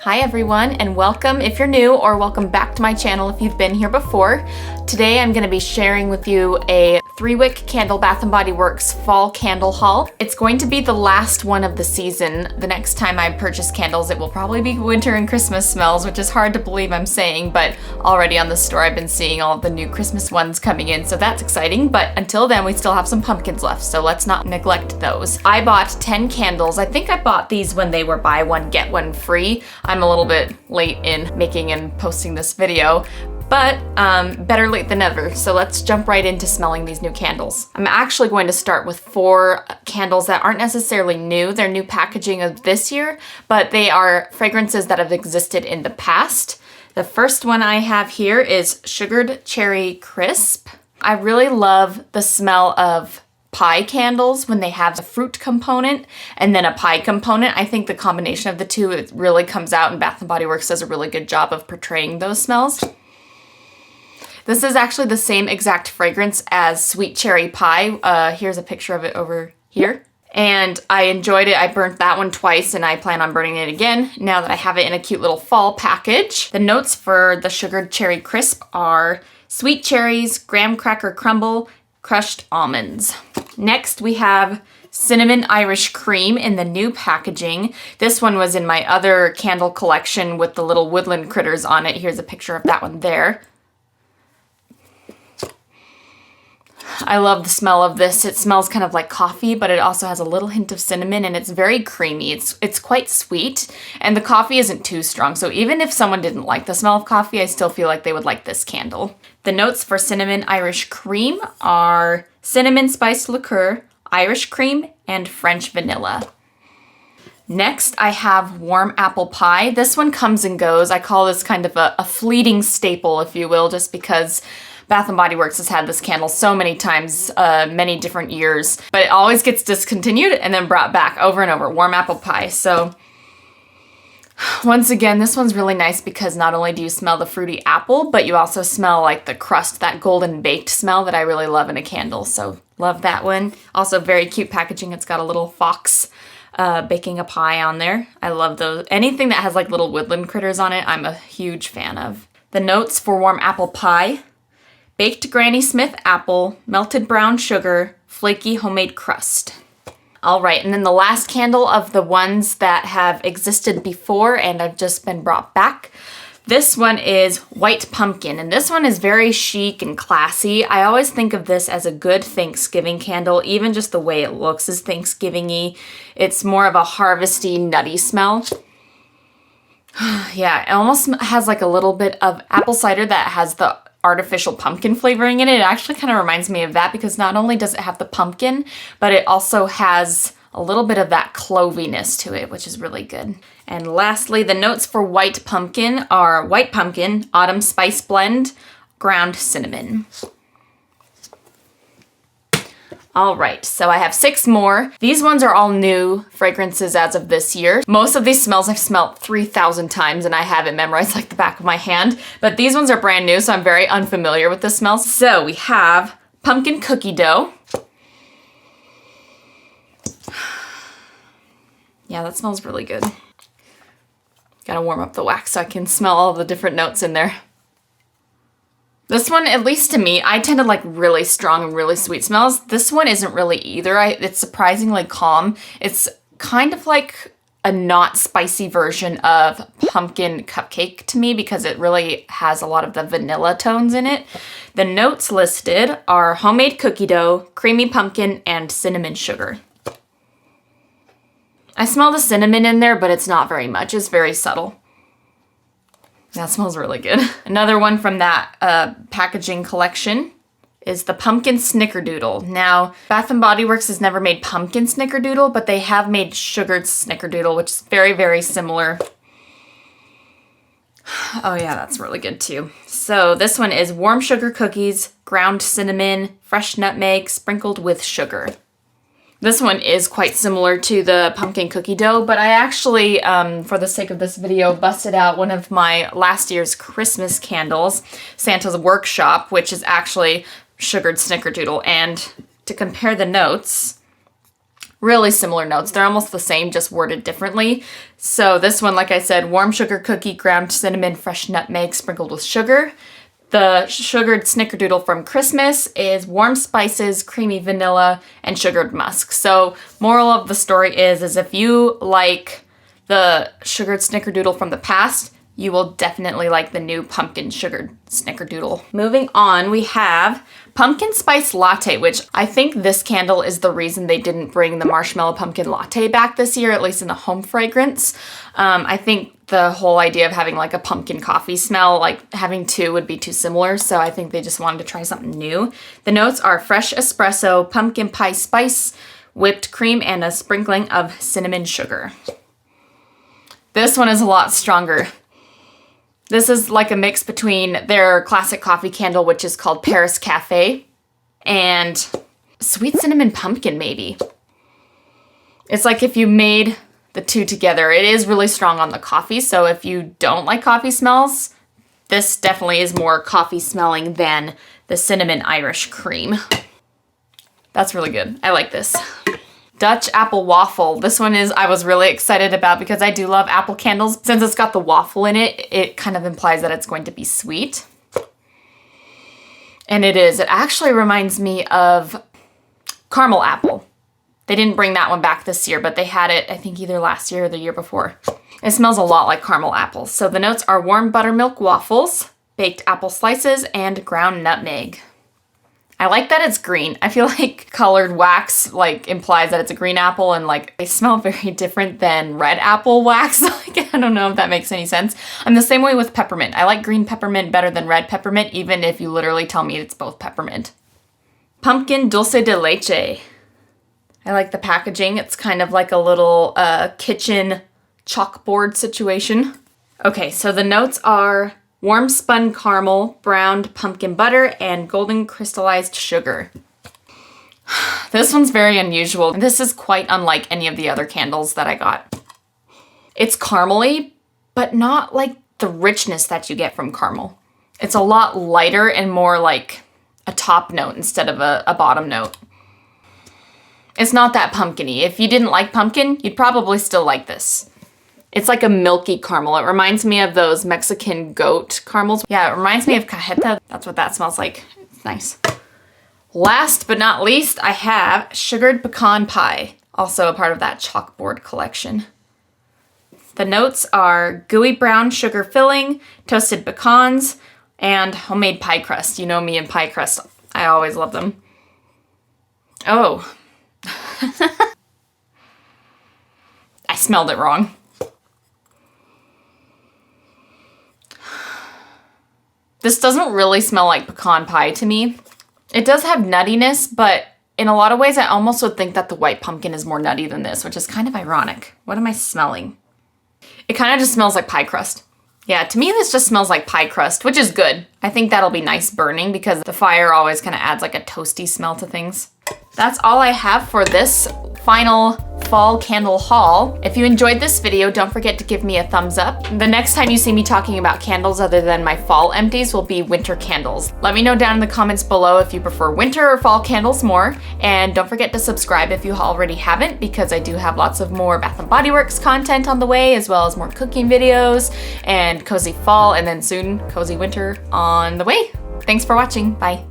Hi everyone, and welcome if you're new, or welcome back to my channel if you've been here before. Today I'm going to be sharing with you a 3-wick candle Bath & Body Works fall candle haul. It's going to be the last one of the season. The next time I purchase candles, it will probably be winter and Christmas smells, which is hard to believe I'm saying, but already on the store I've been seeing all of the new Christmas ones coming in, so that's exciting. But until then, we still have some pumpkins left, so let's not neglect those. I bought 10 candles. I think I bought these when they were buy one, get one free. I'm a little bit late in making and posting this video, but better late than never. So let's jump right into smelling these new candles. I'm actually going to start with 4 candles that aren't necessarily new. They're new packaging of this year, but they are fragrances that have existed in the past. The first one I have here is Sugared Cherry Crisp. I really love the smell of pie candles when they have the fruit component and then a pie component. I think the combination of the two, it really comes out, and Bath & Body Works does a really good job of portraying those smells. This is actually the same exact fragrance as Sweet Cherry Pie. Here's a picture of it over here. And I enjoyed it. I burnt that one twice and I plan on burning it again now that I have it in a cute little fall package. The notes for the Sugared Cherry Crisp are sweet cherries, graham cracker crumble, crushed almonds. Next, we have Cinnamon Irish Cream in the new packaging. This one was in my other candle collection with the little woodland critters on it. Here's a picture of that one there. I love the smell of this. It smells kind of like coffee, but it also has a little hint of cinnamon, and it's very creamy. It's quite sweet, and the coffee isn't too strong. So even if someone didn't like the smell of coffee, I still feel like they would like this candle. The notes for Cinnamon Irish Cream are cinnamon spiced liqueur, Irish cream, and French vanilla. Next, I have Warm Apple Pie. This one comes and goes. I call this kind of a fleeting staple, if you will, just because Bath & Body Works has had this candle so many times, many different years, but it always gets discontinued and then brought back over and over. Warm Apple Pie. So once again, this one's really nice because not only do you smell the fruity apple, but you also smell like the crust, that golden baked smell that I really love in a candle. So love that one. Also very cute packaging. It's got a little fox baking a pie on there. I love those. Anything that has like little woodland critters on it, I'm a huge fan of. The notes for Warm Apple Pie: baked Granny Smith apple, melted brown sugar, flaky homemade crust. All right, and then the last candle of the ones that have existed before and have just been brought back. This one is White Pumpkin, and this one is very chic and classy. I always think of this as a good Thanksgiving candle. Even just the way it looks is Thanksgiving-y. It's more of a harvesty, nutty smell. Yeah, it almost has like a little bit of apple cider that has the artificial pumpkin flavoring in it. It actually kind of reminds me of that because not only does it have the pumpkin, but it also has a little bit of that cloviness to it, which is really good. And lastly, the notes for White Pumpkin are white pumpkin, autumn spice blend, ground cinnamon. All right, so I have 6 more. These ones are all new fragrances as of this year. Most of these smells I've smelled 3,000 times and I have it memorized like the back of my hand, but these ones are brand new, so I'm very unfamiliar with the smells. So we have pumpkin cookie dough. Yeah, that smells really good. Gotta warm up the wax so I can smell all the different notes in there. This one, at least to me, I tend to like really strong and really sweet smells. This one isn't really either. It's surprisingly calm. It's kind of like a not spicy version of pumpkin cupcake to me because it really has a lot of the vanilla tones in it. The notes listed are homemade cookie dough, creamy pumpkin, and cinnamon sugar. I smell the cinnamon in there, but it's not very much. It's very subtle. That smells really good. Another one from that packaging collection is the Pumpkin Snickerdoodle. Now, Bath & Body Works has never made pumpkin snickerdoodle, but they have made sugared snickerdoodle, which is very, very similar. Oh yeah, that's really good too. So this one is warm sugar cookies, ground cinnamon, fresh nutmeg, sprinkled with sugar. This one is quite similar to the pumpkin cookie dough, but I actually, for the sake of this video, busted out one of my last year's Christmas candles, Santa's Workshop, which is actually sugared snickerdoodle. And to compare the notes, really similar notes. They're almost the same, just worded differently. So this one, like I said, warm sugar cookie, ground cinnamon, fresh nutmeg sprinkled with sugar. The sugared snickerdoodle from Christmas is warm spices, creamy vanilla, and sugared musk. So moral of the story is if you like the sugared snickerdoodle from the past, you will definitely like the new pumpkin sugared snickerdoodle. Moving on, we have pumpkin spice latte, which I think this candle is the reason they didn't bring the marshmallow pumpkin latte back this year, at least in the home fragrance. I think the whole idea of having like a pumpkin coffee smell, like having two would be too similar, so I think they just wanted to try something new. The notes are fresh espresso, pumpkin pie spice, whipped cream, and a sprinkling of cinnamon sugar. This one is a lot stronger. This is like a mix between their classic coffee candle, which is called Paris Cafe, and sweet cinnamon pumpkin, maybe. It's like if you made the two together. It is really strong on the coffee, so if you don't like coffee smells, this definitely is more coffee smelling than the cinnamon Irish cream. That's really good. I like this. Dutch apple waffle. This one I was really excited about because I do love apple candles. Since it's got the waffle in it, it kind of implies that it's going to be sweet. And it is. It actually reminds me of caramel apple. They didn't bring that one back this year, but they had it, I think, either last year or the year before. It smells a lot like caramel apples. So the notes are warm buttermilk waffles, baked apple slices, and ground nutmeg. I like that it's green. I feel like colored wax like implies that it's a green apple, and like they smell very different than red apple wax. Like, I don't know if that makes any sense. I'm the same way with peppermint. I like green peppermint better than red peppermint, even if you literally tell me it's both peppermint. Pumpkin dulce de leche. I like the packaging. It's kind of like a little kitchen chalkboard situation. Okay, so the notes are warm spun caramel, browned pumpkin butter, and golden crystallized sugar. This one's very unusual. This is quite unlike any of the other candles that I got. It's caramely, but not like the richness that you get from caramel. It's a lot lighter and more like a top note instead of a bottom note. It's not that pumpkin-y. If you didn't like pumpkin, you'd probably still like this. It's like a milky caramel. It reminds me of those Mexican goat caramels. Yeah, it reminds me of cajeta. That's what that smells like. It's nice. Last but not least, I have sugared pecan pie, also a part of that chalkboard collection. The notes are gooey brown sugar filling, toasted pecans, and homemade pie crust. You know me and pie crust. I always love them. Oh. I smelled it wrong. This doesn't really smell like pecan pie to me. It does have nuttiness, but in a lot of ways I almost would think that the white pumpkin is more nutty than this, which is kind of ironic. What am I smelling? It kind of just smells like pie crust. Yeah, to me this just smells like pie crust, which is good. I think that'll be nice burning because the fire always kind of adds like a toasty smell to things. That's all I have for this final fall candle haul. If you enjoyed this video, don't forget to give me a thumbs up. The next time you see me talking about candles other than my fall empties will be winter candles. Let me know down in the comments below if you prefer winter or fall candles more, and don't forget to subscribe if you already haven't, because I do have lots of more Bath & Body Works content on the way, as well as more cooking videos and cozy fall, and then soon cozy winter on the way. Thanks for watching. Bye.